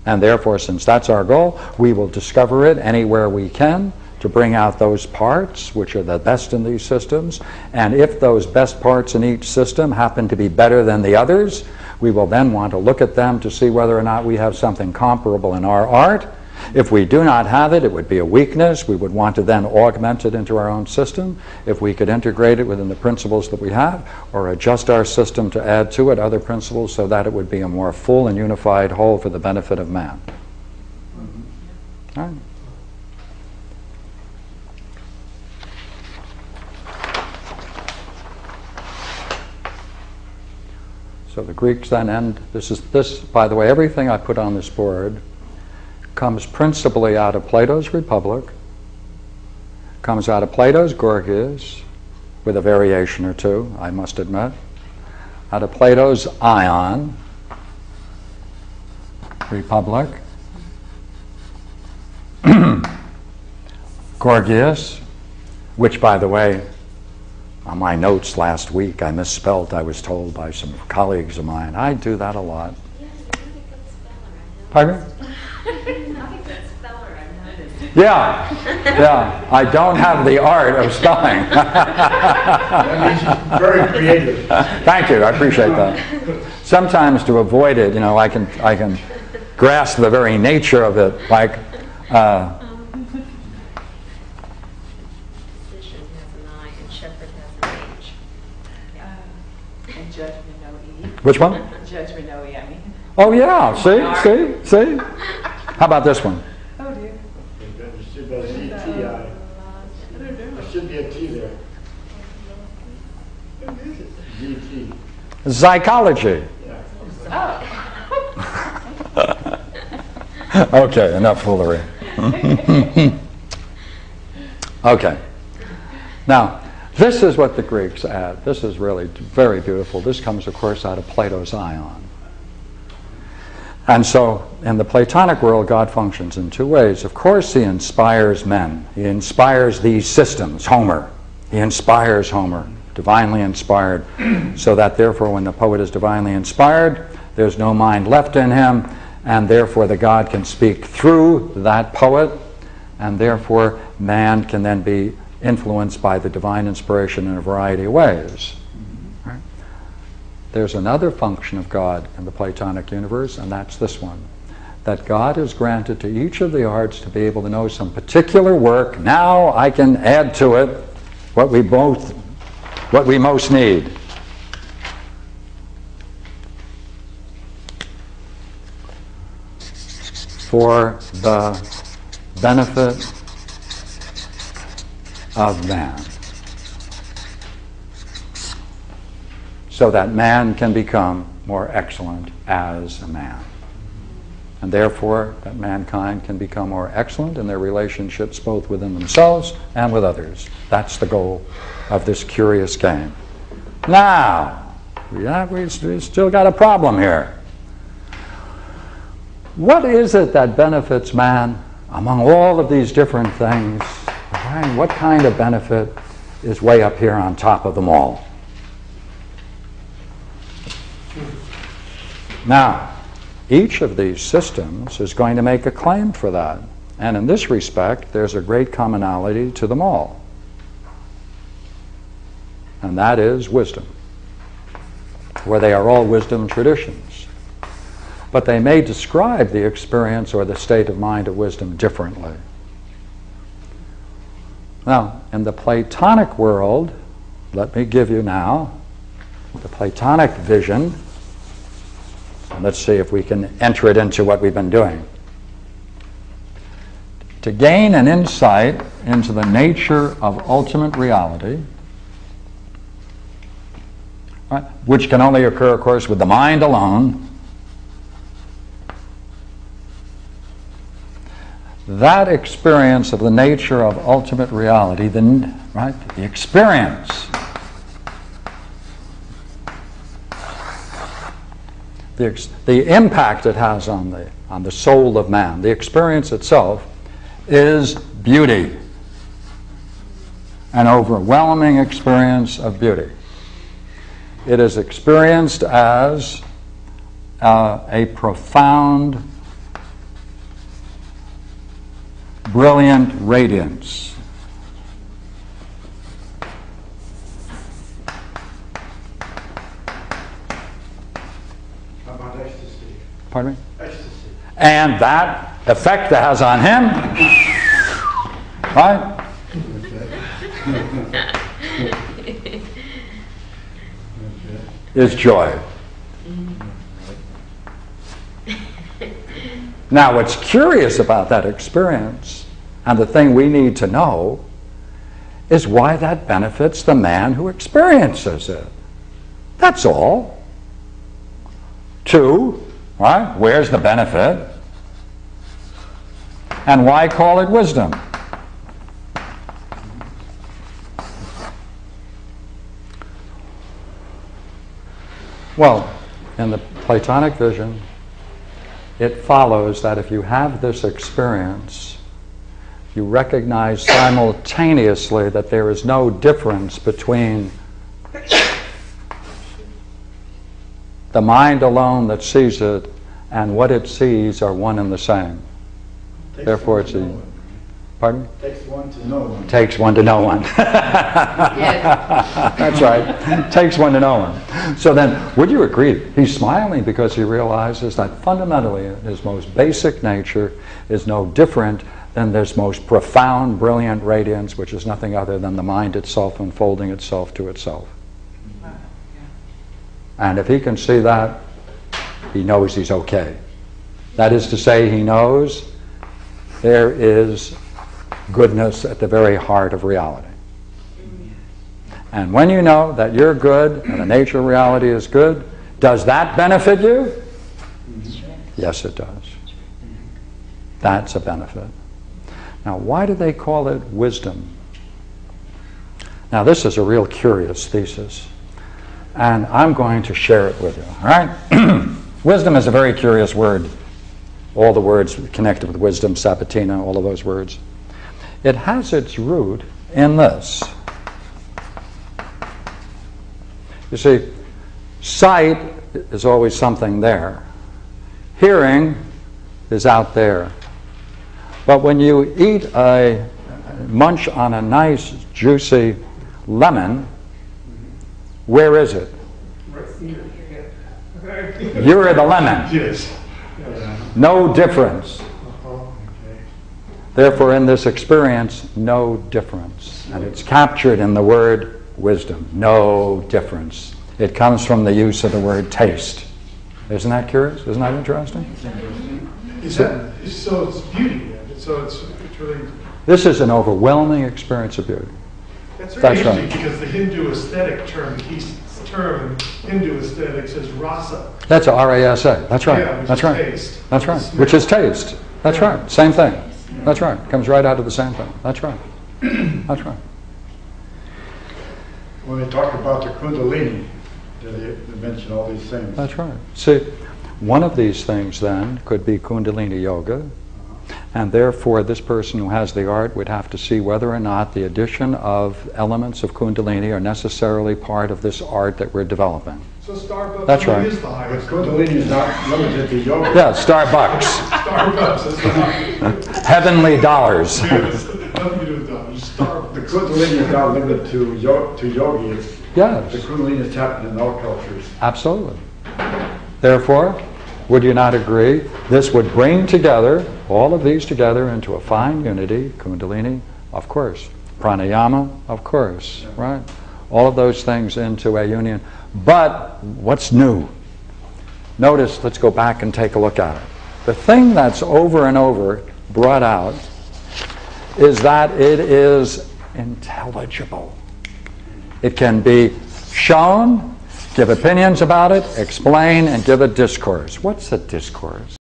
And therefore, since that's our goal, we will discover it anywhere we can to bring out those parts which are the best in these systems. And if those best parts in each system happen to be better than the others, we will then want to look at them to see whether or not we have something comparable in our art. If we do not have it, it would be a weakness. We would want to then augment it into our own system. If we could integrate it within the principles that we have, or adjust our system to add to it other principles so that it would be a more full and unified whole for the benefit of man. All right. So the Greeks then end, this, by the way, everything I put on this board comes principally out of Plato's Republic, comes out of Plato's Gorgias, with a variation or two, I must admit, out of Plato's Ion, Republic, Gorgias, which, by the way, on my notes last week, I misspelled, I was told by some colleagues of mine. I do that a lot. Pardon me? Yeah, yeah. I don't have the art of spelling. Very creative. Thank you. I appreciate that. Sometimes to avoid it, you know, I can grasp the very nature of it, like. Physician has an I and shepherd has an H. And Judge Renoe. Which one? Judge Renoe, I mean. Oh yeah. See. How about this one? Oh dear. There should be a ZTI. There should be a T there. ZT. Psychology. Yeah. Okay, enough foolery. Okay. Now, this is what the Greeks add. This is really very beautiful. This comes, of course, out of Plato's Ion. And so, in the Platonic world, God functions in two ways. Of course, he inspires men. He inspires these systems, Homer. He inspires Homer, divinely inspired, so that therefore when the poet is divinely inspired, there's no mind left in him, and therefore the God can speak through that poet, and therefore man can then be influenced by the divine inspiration in a variety of ways. Right? There's another function of God in the Platonic universe, and that's this one. That God has granted to each of the arts to be able to know some particular work. Now I can add to it what we most need. For the benefit of man. So that man can become more excellent as a man. And therefore, that mankind can become more excellent in their relationships both within themselves and with others. That's the goal of this curious game. Now, we still got a problem here. What is it that benefits man among all of these different things? What kind of benefit is way up here on top of them all? Now, each of these systems is going to make a claim for that. And in this respect, there's a great commonality to them all. And that is wisdom, where they are all wisdom traditions. But they may describe the experience or the state of mind of wisdom differently. Now, in the Platonic world, let me give you now the Platonic vision. And let's see if we can enter it into what we've been doing. To gain an insight into the nature of ultimate reality, right, which can only occur, of course, with the mind alone, that experience of the nature of ultimate reality, the experience, the impact it has on the soul of man, the experience itself is beauty, an overwhelming experience of beauty. It is experienced as a profound brilliant radiance. How about ecstasy? Pardon me? Ecstasy. And that effect that has on him, right, is joy. Now, what's curious about that experience, and the thing we need to know, is why that benefits the man who experiences it. That's all. 2, right? Where's the benefit? And why call it wisdom? Well, in the Platonic vision, it follows that if you have this experience, you recognize simultaneously that there is no difference between the mind alone that sees it and what it sees are one and the same. Therefore, it's a... Pardon? Takes one to know one. Takes one to know one. That's right. Takes one to know one. So then, would you agree? He's smiling because he realizes that fundamentally his most basic nature is no different than this most profound, brilliant radiance, which is nothing other than the mind itself unfolding itself to itself. And if he can see that, he knows he's okay. That is to say, he knows there is goodness at the very heart of reality. And when you know that you're good and the nature of reality is good, does that benefit you? Yes, it does. That's a benefit. Now, why do they call it wisdom? Now, this is a real curious thesis, and I'm going to share it with you, all right? Wisdom is a very curious word. All the words connected with wisdom, Sabatina, all of those words. It has its root in this. You see, sight is always something there. Hearing is out there. But when you munch on a nice, juicy lemon, where is it? You're the lemon. Yes. No difference. Okay. Therefore, in this experience, no difference. And it's captured in the word wisdom. No difference. It comes from the use of the word taste. Isn't that curious? Isn't that interesting? So it's beauty then. So it's really... This is an overwhelming experience of beauty. That's very That's interesting right. because the Hindu aesthetic term, the key term in Hindu aesthetics is rasa. That's a R-A-S-A. That's right. Yeah, which That's is right. taste. That's right. Smell. Which is taste. That's right. Same thing. That's right. Comes right out of the same thing. That's right. That's right. When they talk about the Kundalini, they mention all these things. That's right. See, one of these things then could be Kundalini Yoga, and therefore this person who has the art would have to see whether or not the addition of elements of Kundalini are necessarily part of this art that we're developing. So Starbucks That's right. is the highest. But Kundalini is not limited to yoga. Yeah, Starbucks. Starbucks is the highest. Heavenly dollars. Yes, nothing to do with that. Just Starbucks. The Kundalini is not limited to yogis. Yes. The Kundalini is tapped in all cultures. Absolutely. Therefore, would you not agree, this would bring together, all of these together into a fine unity, Kundalini, of course, pranayama, of course, right? All of those things into a union. But what's new? Notice, let's go back and take a look at it. The thing that's over and over brought out is that it is intelligible. It can be shown, give opinions about it, explain, and give a discourse. What's a discourse?